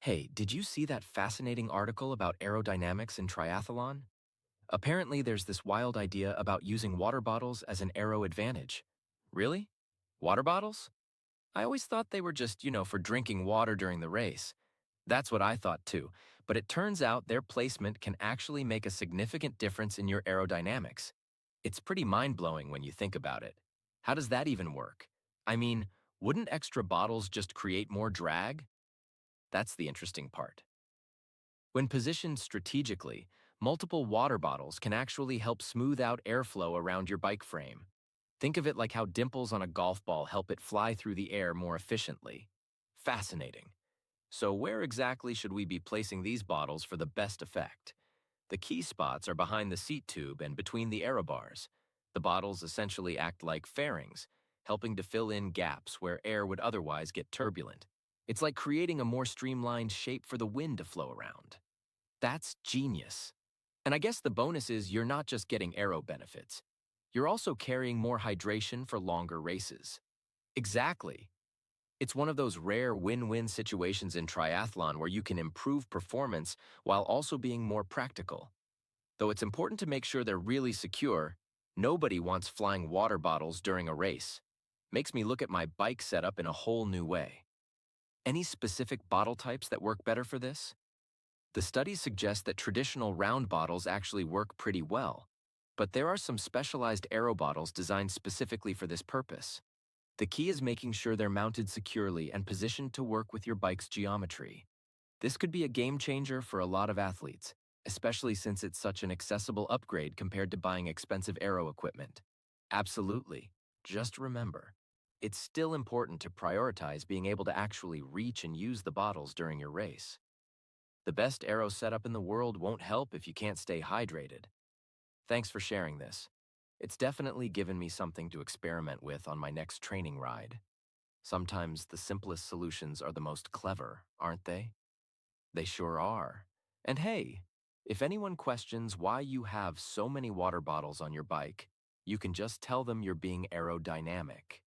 Hey, did you see that fascinating article about aerodynamics in triathlon? Apparently, there's this wild idea about using water bottles as an aero advantage. Really? Water bottles? I always thought they were just, for drinking water during the race. That's what I thought too, but it turns out their placement can actually make a significant difference in your aerodynamics. It's pretty mind-blowing when you think about it. How does that even work? I mean, wouldn't extra bottles just create more drag? That's the interesting part. When positioned strategically, multiple water bottles can actually help smooth out airflow around your bike frame. Think of it like how dimples on a golf ball help it fly through the air more efficiently. Fascinating. So where exactly should we be placing these bottles for the best effect? The key spots are behind the seat tube and between the aero bars. The bottles essentially act like fairings, helping to fill in gaps where air would otherwise get turbulent. It's like creating a more streamlined shape for the wind to flow around. That's genius. And I guess the bonus is you're not just getting aero benefits. You're also carrying more hydration for longer races. Exactly. It's one of those rare win-win situations in triathlon where you can improve performance while also being more practical. Though it's important to make sure they're really secure, nobody wants flying water bottles during a race. Makes me look at my bike setup in a whole new way. Any specific bottle types that work better for this? The studies suggest that traditional round bottles actually work pretty well, but there are some specialized aero bottles designed specifically for this purpose. The key is making sure they're mounted securely and positioned to work with your bike's geometry. This could be a game changer for a lot of athletes, especially since it's such an accessible upgrade compared to buying expensive aero equipment. Absolutely. Just remember, it's still important to prioritize being able to actually reach and use the bottles during your race. The best aero setup in the world won't help if you can't stay hydrated. Thanks for sharing this. It's definitely given me something to experiment with on my next training ride. Sometimes the simplest solutions are the most clever, aren't they? They sure are. And hey, if anyone questions why you have so many water bottles on your bike, you can just tell them you're being aerodynamic.